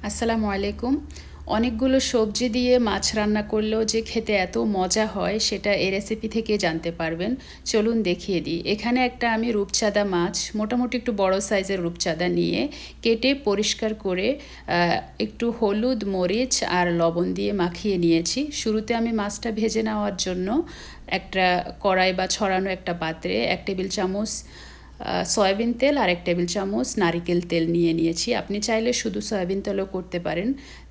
আসসালামু আলাইকুম। অনেকগুলো সবজি দিয়ে মাছ রান্না করলেও যে খেতে এত মজা হয় সেটা এই রেসিপি থেকে জানতে পারবেন। চলুন দেখিয়ে দিই। এখানে একটা আমি রূপচাঁদা মাছ, মোটামুটি একটু বড় সাইজের রূপচাঁদা নিয়ে কেটে পরিষ্কার করে একটু হলুদ, মরিচ আর লবণ দিয়ে মাখিয়ে নিয়েছি। শুরুতে আমি মাছটা ভেজে নেওয়ার জন্য একটা কড়াই বা ছড়ানো একটা পাত্রে 1 টেবিল চামচ সয়াবিন তেল আর 1 টেবিল চামচ নারিকেল তেল নিয়ে নিয়েছি। আপনি চাইলে শুধু সয়াবিন তেলও করতে পারেন।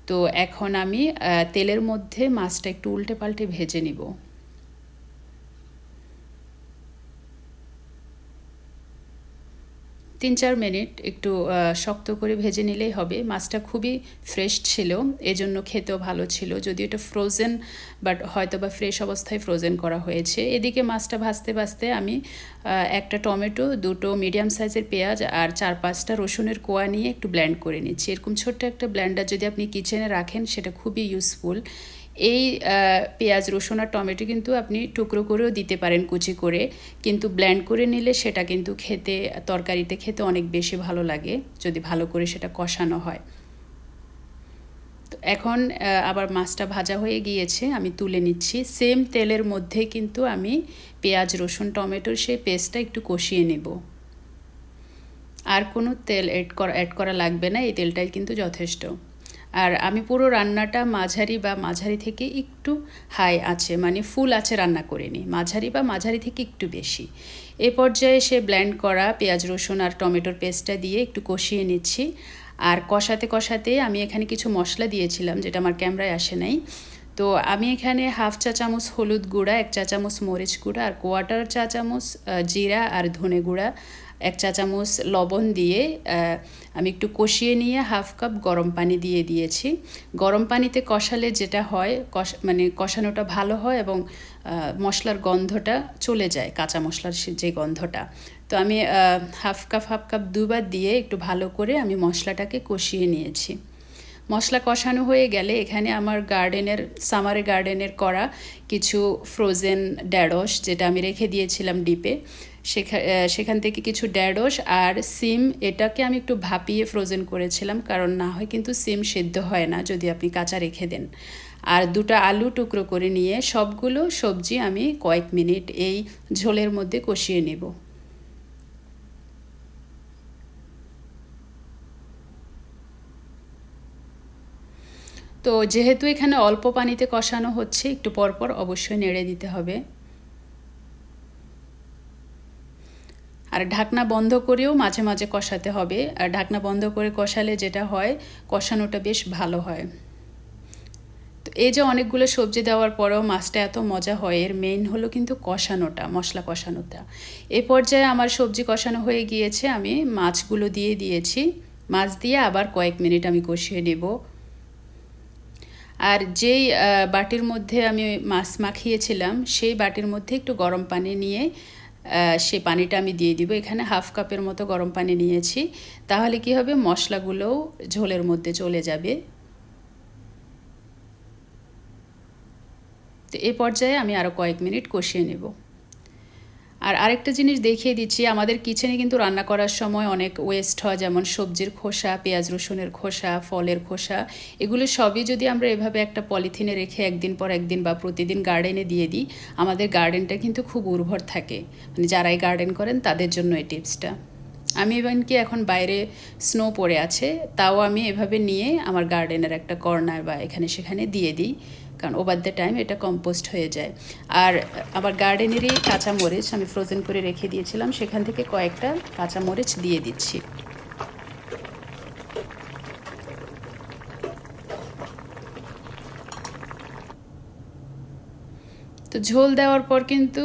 তো এখন আমি তেলের মধ্যে মাছটা একটু উল্টে পাল্টে ভেজে নিব। 3-4 মিনিট একটু শক্ত করে ভেজে নিলেই হবে। মাছটা খুবই ফ্রেশ ছিল, এজন্য খেতেও ভালো ছিল। যদিও এটা ফ্রোজেন, বাট হয়তো বা ফ্রেশ অবস্থায় ফ্রোজেন করা হয়েছে। এদিকে মাছটা ভাজতে ভাজতে আমি একটা টমেটো, 2টো মিডিয়াম সাইজের পেঁয়াজ আর 4-5টা রসুনের কোয়া নিয়ে একটু ব্লেন্ড করে নিচ্ছি। এরকম ছোট্ট একটা ব্লেন্ডার যদি আপনি কিচেনে রাখেন সেটা খুবই ইউজফুল। এই পেঁয়াজ, রসুন আর টমেটো কিন্তু আপনি টুকরো করেও দিতে পারেন কুচি করে, কিন্তু ব্লেন্ড করে নিলে সেটা কিন্তু খেতে, তরকারিতে খেতে অনেক বেশি ভালো লাগে যদি ভালো করে সেটা কষানো হয়। তো এখন আবার মাছটা ভাজা হয়ে গিয়েছে, আমি তুলে নিচ্ছি। সেম তেলের মধ্যে কিন্তু আমি পেঁয়াজ, রসুন, টমেটোর সেই পেস্টটা একটু কষিয়ে নেব। আর কোনো তেল অ্যাড করা লাগবে না, এই তেলটাই কিন্তু যথেষ্ট। আর আমি পুরো রান্নাটা মাঝারি থেকে একটু হাই আছে, মানে ফুল আছে রান্না করে নিই। মাঝারি থেকে একটু বেশি। এ পর্যায়ে সে ব্লেন্ড করা পেঁয়াজ, রসুন আর টমেটোর পেস্টটা দিয়ে একটু কষিয়ে নিচ্ছি। আর কষাতে কষাতে আমি এখানে কিছু মশলা দিয়েছিলাম, যেটা আমার ক্যামেরায় আসে নাই। তো আমি এখানে 1/2 চা চামচ হলুদ গুঁড়া, 1 চা চামচ মরিচ গুঁড়া আর 1/4 চা চামচ জিরা আর ধনে গুঁড়া, 1 চা চামচ লবণ দিয়ে আমি একটু কষিয়ে নিয়ে 1/2 কাপ গরম পানি দিয়ে দিয়েছি। গরম পানিতে কষালে যেটা হয়, মানে কষানোটা ভালো হয় এবং মশলার গন্ধটা চলে যায়, কাঁচা মশলার যে গন্ধটা। তো আমি 1/2 কাপ দুবার দিয়ে একটু ভালো করে আমি মশলাটাকে কষিয়ে নিয়েছি। মশলা কষানো হয়ে গেলে এখানে আমার সামারে গার্ডেনের করা কিছু ফ্রোজেন ঢ্যাঁড়স, যেটা আমি রেখে দিয়েছিলাম ডিপে, সেখান থেকে কিছু ঢ্যাঁড়স আর সিম, এটাকে আমি একটু ভাপিয়ে ফ্রোজেন করেছিলাম, কারণ না হয় কিন্তু সিম সেদ্ধ হয় না যদি আপনি কাঁচা রেখে দেন। আর 2টা আলু টুকরো করে নিয়ে সবগুলো সবজি আমি কয়েক মিনিট এই ঝোলের মধ্যে কষিয়ে নেব। তো যেহেতু এখানে অল্প পানিতে কষানো হচ্ছে, একটু পরপর অবশ্যই নেড়ে দিতে হবে। আর ঢাকনা বন্ধ করেও মাঝে মাঝে কষাতে হবে। আর ঢাকনা বন্ধ করে কষালে যেটা হয়, কষানোটা বেশ ভালো হয়। তো এই যে অনেকগুলো সবজি দেওয়ার পরেও মাছটা এত মজা হয়, এর মেইন হলো কিন্তু কষানোটা, মশলা কষানোটা। এই পর্যায়ে আমার সবজি কষানো হয়ে গিয়েছে, আমি মাছগুলো দিয়ে দিয়েছি। মাছ দিয়ে আবার কয়েক মিনিট আমি কষিয়ে নেব। আর যেই বাটির মধ্যে আমি মাছ মাখিয়েছিলাম, সেই বাটির মধ্যে একটু গরম পানি নিয়ে সে পানিটা আমি দিয়ে দিব। এখানে 1/2 কাপের মতো গরম পানি নিয়েছি। তাহলে কি হবে, মশলাগুলোও ঝোলের মধ্যে চলে যাবে। তো এই পর্যায়ে আমি আরও কয়েক মিনিট কষিয়ে নেব। আর আরেকটা জিনিস দেখিয়ে দিচ্ছি, আমাদের কিচেনে কিন্তু রান্না করার সময় অনেক ওয়েস্ট হয়, যেমন সবজির খোসা, পেঁয়াজ রসুনের খোসা, ফলের খোসা। এগুলো সবই যদি আমরা এভাবে একটা পলিথিনে রেখে একদিন পর একদিন বা প্রতিদিন গার্ডেনে দিয়ে দিই, আমাদের গার্ডেনটা কিন্তু খুব উর্বর থাকে। মানে যারাই গার্ডেন করেন তাদের জন্য এই টিপসটা। আমি ইভেন কি এখন বাইরে স্নো পড়ে আছে, তাও আমি এভাবে নিয়ে আমার গার্ডেনের একটা কর্নার বা এখানে সেখানে দিয়ে দিই, কারণ ওভার দ্য টাইম এটা কম্পোস্ট হয়ে যায়। আর আমার গার্ডেনেরই কাঁচামরিচ আমি ফ্রোজেন করে রেখে দিয়েছিলাম, সেখান থেকে কয়েকটা কাঁচামরিচ দিয়ে দিচ্ছি। তো ঝোল দেওয়ার পর কিন্তু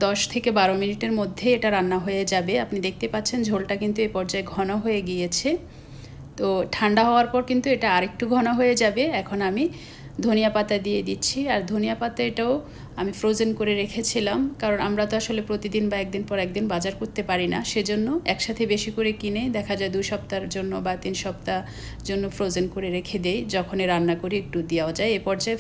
10 থেকে 12 মিনিটের মধ্যে এটা রান্না হয়ে যাবে। আপনি দেখতে পাচ্ছেন ঝোলটা কিন্তু এই পর্যায়ে ঘন হয়ে গিয়েছে। তো ঠান্ডা হওয়ার পর কিন্তু এটা আরেকটু ঘন হয়ে যাবে। এখন আমি ধনিয়া পাতা দিয়ে দিচ্ছি। আর ধনিয়া পাতা এটাও আমি ফ্রোজেন করে রেখেছিলাম, কারণ আমরা তো আসলে প্রতিদিন বা একদিন পর একদিন বাজার করতে পারি না, সেজন্য একসাথে বেশি করে কিনে দেখা যায় 2 সপ্তাহের জন্য বা 3 সপ্তাহ জন্য ফ্রোজেন করে রেখে দেই, যখনই রান্না করি একটু দেওয়া যায়। এ পর্যায়ে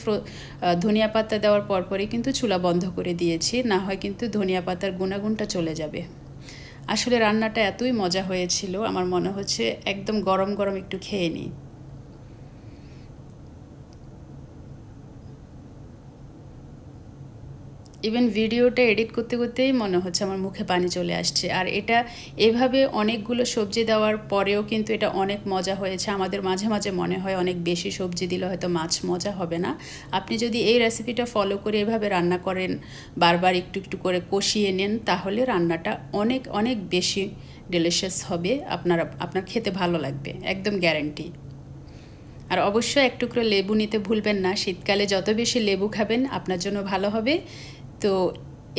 ধনিয়া পাতা দেওয়ার পরপরই কিন্তু চুলা বন্ধ করে দিয়েছি, না হয় কিন্তু ধনিয়া পাতার গুণাগুণটা চলে যাবে। আসলে রান্নাটা এতই মজা হয়েছিল, আমার মনে হচ্ছে একদম গরম গরম একটু খেয়ে নিই। ইভেন ভিডিওটা এডিট করতে করতেই মনে হচ্ছে আমার মুখে পানি চলে আসছে। আর এটা এভাবে অনেকগুলো সবজি দেওয়ার পরেও কিন্তু এটা অনেক মজা হয়েছে। আমাদের মাঝে মাঝে মনে হয় অনেক বেশি সবজি দিলে হয়তো মাছ মজা হবে না। আপনি যদি এই রেসিপিটা ফলো করে এভাবে রান্না করেন, বারবার একটু একটু করে কষিয়ে নেন, তাহলে রান্নাটা অনেক অনেক বেশি ডিলিশিয়াস হবে। আপনার খেতে ভালো লাগবে, একদম গ্যারান্টি। আর অবশ্যই এক টুকরো লেবু নিতে ভুলবেন না। শীতকালে যত বেশি লেবু খাবেন আপনার জন্য ভালো হবে। তো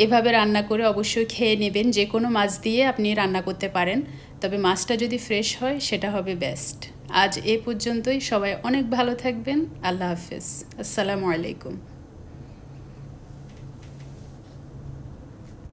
এভাবে রান্না করে অবশ্যই খেয়ে নেবেন। যে কোনো মাছ দিয়ে আপনি রান্না করতে পারেন, তবে মাছটা যদি ফ্রেশ হয় সেটা হবে বেস্ট। আজ এ পর্যন্তই। সবাই অনেক ভালো থাকবেন। আল্লাহ হাফেজ। আসসালামু আলাইকুম।